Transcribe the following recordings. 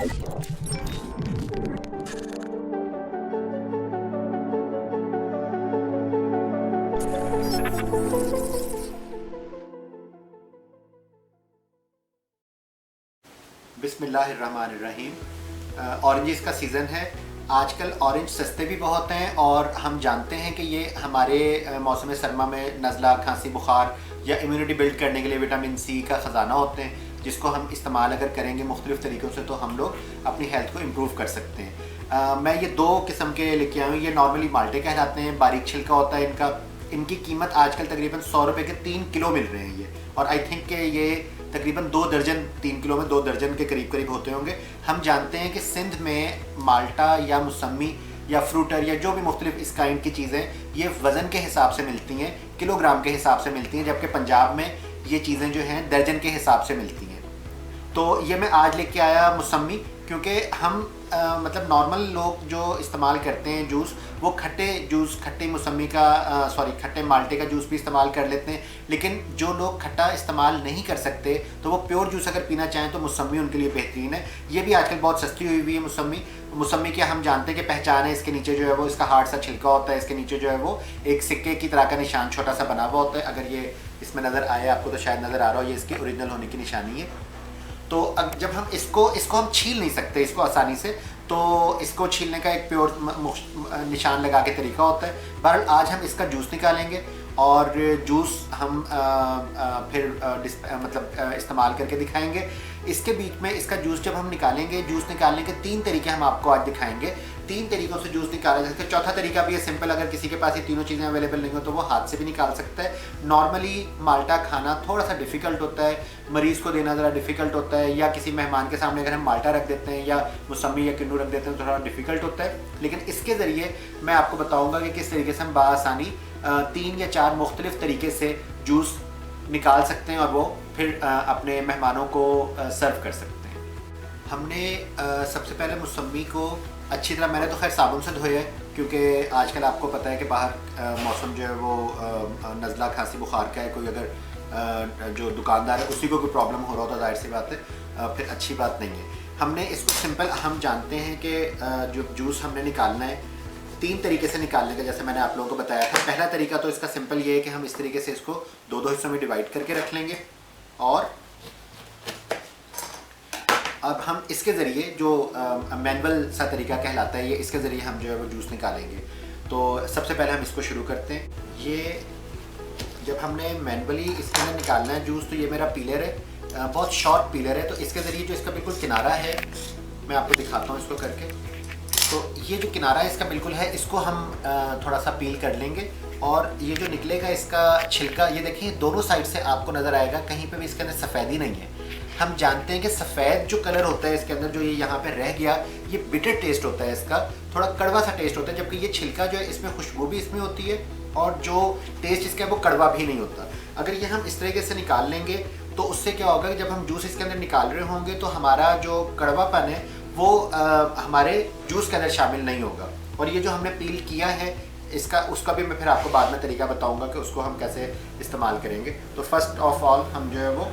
बिस्मिल्लाहिर्रहमानिर्रहीम। ऑरेंजेस का सीज़न है। आजकल ऑरेंज सस्ते भी बहुत हैं और हम जानते हैं कि ये हमारे मौसम सरमा में नज़ला, खांसी, बुखार या इम्यूनिटी बिल्ड करने के लिए विटामिन सी का ख़जाना होते हैं, जिसको हम इस्तेमाल अगर करेंगे मुख्तलिफ़ तरीक़ों से तो हम लोग अपनी हेल्थ को इम्प्रूव कर सकते हैं। मैं ये 2 किस्म के लेके आया हूँ। ये नॉर्मली माल्टे कहलाते हैं, बारीक छिलका होता है इनका। इनकी कीमत आजकल तकरीबन 100 रुपये के 3 किलो मिल रहे हैं ये, और आई थिंक के ये तकरीबन 2 दर्जन, 3 किलो में 2 दर्जन के करीब करीब होते होंगे। हम जानते हैं कि सिंध में माल्टा या मौसमी या फ्रूटर या जो भी मुख्तलिफ इस काइंड की चीज़ें ये वज़न के हिसाब से मिलती हैं, किलोग्राम के हिसाब से मिलती हैं, जबकि पंजाब में ये चीज़ें जो हैं दर्जन के हिसाब से मिलती हैं। तो ये मैं आज लेके आया मौसमी, क्योंकि हम मतलब नॉर्मल लोग जो इस्तेमाल करते हैं जूस, वो खट्टे जूस, खट्टे मौसमी का खट्टे माल्टे का जूस भी इस्तेमाल कर लेते हैं। लेकिन जो लोग खट्टा इस्तेमाल नहीं कर सकते तो वो प्योर जूस अगर पीना चाहें तो मौसमी उनके लिए बेहतरीन है। ये भी आजकल बहुत सस्ती हुई है मौसमी। मौसमी की हम जानते हैं कि पहचान है, इसके नीचे जो है वो इसका हार्ड सा छिलका होता है, इसके नीचे जो है वो एक सिक्के की तरह का निशान छोटा सा बना हुआ होता है। अगर ये इसमें नज़र आए आपको तो शायद नज़र आ रहा हो, ये इसकी ओरिजिनल होने की निशानी है। तो अब जब हम इसको हम छील नहीं सकते इसको आसानी से, तो इसको छीलने का एक प्योर निशान लगा के तरीका होता है। बहरहाल आज हम इसका जूस निकालेंगे और जूस हम फिर इस्तेमाल करके दिखाएंगे। इसके बीच में इसका जूस जब हम निकालेंगे, जूस निकालने के 3 तरीके हम आपको आज दिखाएंगे। 3 तरीक़ों से जूस निकाला जा सकता है। चौथा तरीका भी है सिंपल, अगर किसी के पास ये तीनों चीज़ें अवेलेबल नहीं हो तो वो हाथ से भी निकाल सकता है। नॉर्मली माल्टा खाना थोड़ा सा डिफ़िकल्ट होता है, मरीज़ को देना ज़रा डिफ़िकल्ट होता है, या किसी मेहमान के सामने अगर हम माल्टा रख देते हैं या मौसमी या किन्नू रख देते हैं तो थोड़ा डिफ़िकल्ट होता है। लेकिन इसके ज़रिए मैं आपको बताऊँगा कि किस तरीके से हम बआसानी 3 या 4 मुख्तलिफ़ तरीके से जूस निकाल सकते हैं और वो फिर अपने मेहमानों को सर्व कर सकते हैं। हमने सबसे पहले मौसमी को अच्छी तरह, मैंने तो खैर साबुन से धोया है, क्योंकि आजकल आपको पता है कि बाहर मौसम जो है वो नज़ला, खांसी, बुखार का है। कोई अगर जो दुकानदार है उसी को कोई प्रॉब्लम हो रहा हो तो जाहिर सी बात है फिर अच्छी बात नहीं है। हमने इसको सिंपल, हम जानते हैं कि जो जूस हमने निकालना है 3 तरीके से निकालने का, जैसे मैंने आप लोगों को बताया था। पहला तरीका तो इसका सिंपल ये है कि हम इस तरीके से इसको 2-2 हिस्सों में डिवाइड करके रख लेंगे, और अब हम इसके ज़रिए जो मैनुअल सा तरीका कहलाता है, ये इसके ज़रिए हम जो है वो जूस निकालेंगे। तो सबसे पहले हम इसको शुरू करते हैं। ये जब हमने मैनुअली इसके अंदर निकालना है जूस, तो ये मेरा पीलर है, बहुत शॉर्ट पीलर है। तो इसके ज़रिए जो इसका बिल्कुल किनारा है, मैं आपको दिखाता हूँ इसको करके। तो ये जो किनारा है इसका बिल्कुल है, इसको हम थोड़ा सा पील कर लेंगे, और ये जो निकलेगा इसका छिलका, ये देखिए दोनों साइड से आपको नज़र आएगा, कहीं पे भी इसके अंदर सफ़ेदी नहीं है। हम जानते हैं कि सफ़ेद जो कलर होता है इसके अंदर, जो ये यहाँ पे रह गया, ये बिटर टेस्ट होता है इसका, थोड़ा कड़वा सा टेस्ट होता है। जबकि ये छिलका जो है इसमें खुशबू भी इसमें होती है, और जो टेस्ट इसका है वो कड़वा भी नहीं होता। अगर ये हम इस तरीके से निकाल लेंगे तो उससे क्या होगा कि जब हम जूस इसके अंदर निकाल रहे होंगे तो हमारा जो कड़वापन है वो हमारे जूस के अंदर शामिल नहीं होगा। और ये जो हमने पील किया है इसका, उसका भी मैं फिर आपको बाद में तरीका बताऊंगा कि उसको हम कैसे इस्तेमाल करेंगे। तो फर्स्ट ऑफ ऑल हम जो है वो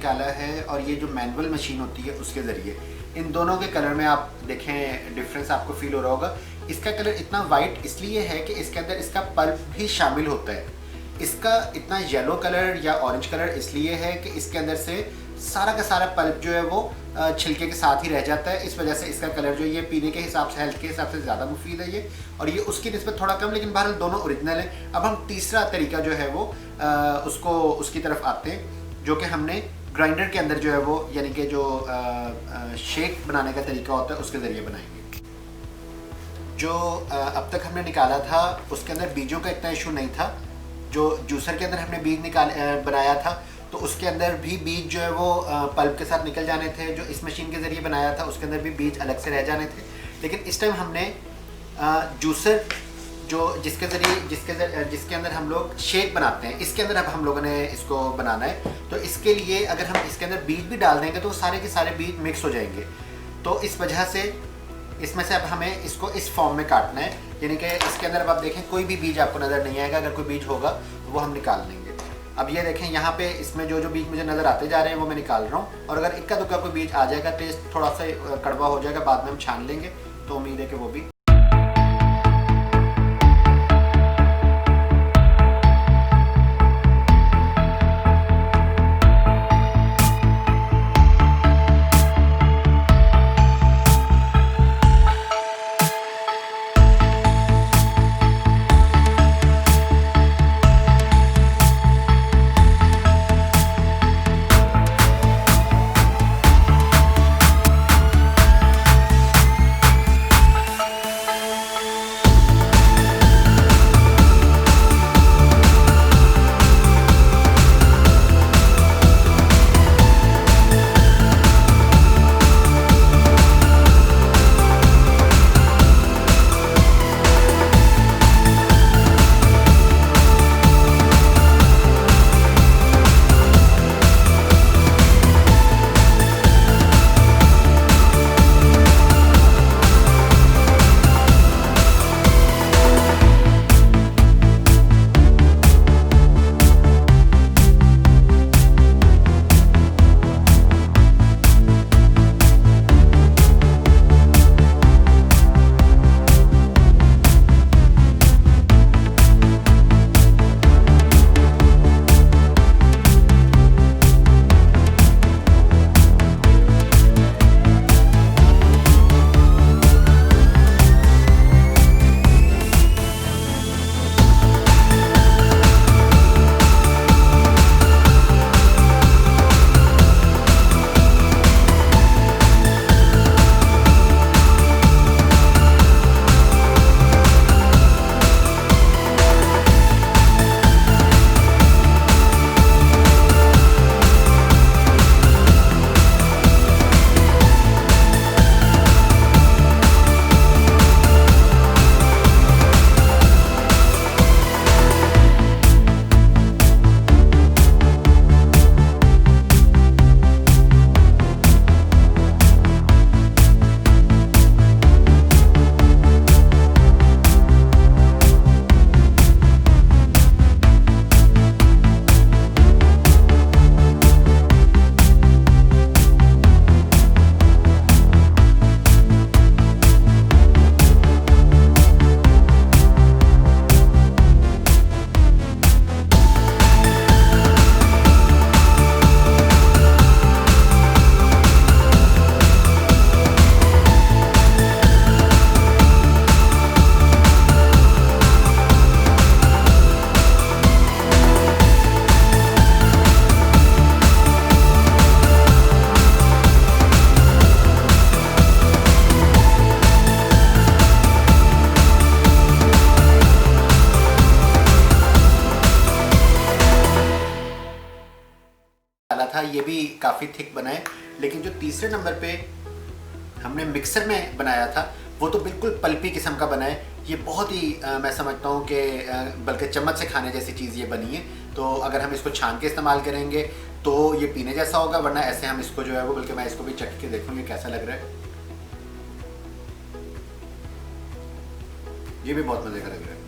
निकाला है और ये जो मैनुअल मशीन होती है उसके ज़रिए, इन दोनों के कलर में आप देखें डिफरेंस आपको फील हो रहा होगा। इसका कलर इतना वाइट इसलिए है कि इसके अंदर इसका पल्प भी शामिल होता है। इसका इतना येलो कलर या ऑरेंज कलर इसलिए है कि इसके अंदर से सारा का सारा पल्प जो है वो छिलके के साथ ही रह जाता है। इस वजह से इसका कलर जो ये पीने के हिसाब से, हेल्थ के हिसाब से ज़्यादा मुफीद है ये, और ये उसकी निस्बत थोड़ा कम, लेकिन बहरहाल दोनों ओरिजिनल है। अब हम तीसरा तरीका जो है वो उसकी तरफ आते हैं, जो कि हमने ग्राइंडर के अंदर जो है वो, यानी कि जो शेक बनाने का तरीका होता है उसके ज़रिए बनाएंगे। जो अब तक हमने निकाला था उसके अंदर बीजों का इतना इशू नहीं था। जो जूसर के अंदर हमने बीज बनाया था तो उसके अंदर भी बीज जो है वो पल्प के साथ निकल जाने थे। जो इस मशीन के ज़रिए बनाया था उसके अंदर भी बीज अलग से रह जाने थे। लेकिन इस टाइम हमने जूसर जो जिसके अंदर हम लोग शेक बनाते हैं, इसके अंदर अब हम लोगों ने इसको बनाना है। तो इसके लिए अगर हम इसके अंदर बीज भी डाल देंगे तो सारे के सारे बीज मिक्स हो जाएंगे। तो इस वजह से इसमें से अब हमें इसको इस फॉर्म में काटना है, यानी कि इसके अंदर अब आप देखें कोई भी बीज आपको नज़र नहीं आएगा। अगर कोई बीज होगा तो वो हम निकाल लेंगे। अब ये देखें यहाँ पे इसमें जो बीज मुझे नज़र आते जा रहे हैं वो मैं निकाल रहा हूँ। और अगर इक्का दुक्का कोई बीज आ जाएगा, टेस्ट थोड़ा सा कड़वा हो जाएगा, बाद में हम छान लेंगे, तो उम्मीद है कि वो भी। था ये भी काफ़ी थिक बना है। लेकिन जो तीसरे नंबर पे हमने मिक्सर में बनाया था वो तो बिल्कुल पल्पी किस्म का बना है। ये बहुत ही मैं समझता हूँ कि बल्कि चम्मच से खाने जैसी चीज़ ये बनी है। तो अगर हम इसको छान के इस्तेमाल करेंगे तो ये पीने जैसा होगा, वरना ऐसे हम इसको जो है वो, बल्कि मैं इसको भी चख के देखूँ ये कैसा लग रहा है। ये भी बहुत मज़े का लग रहा है।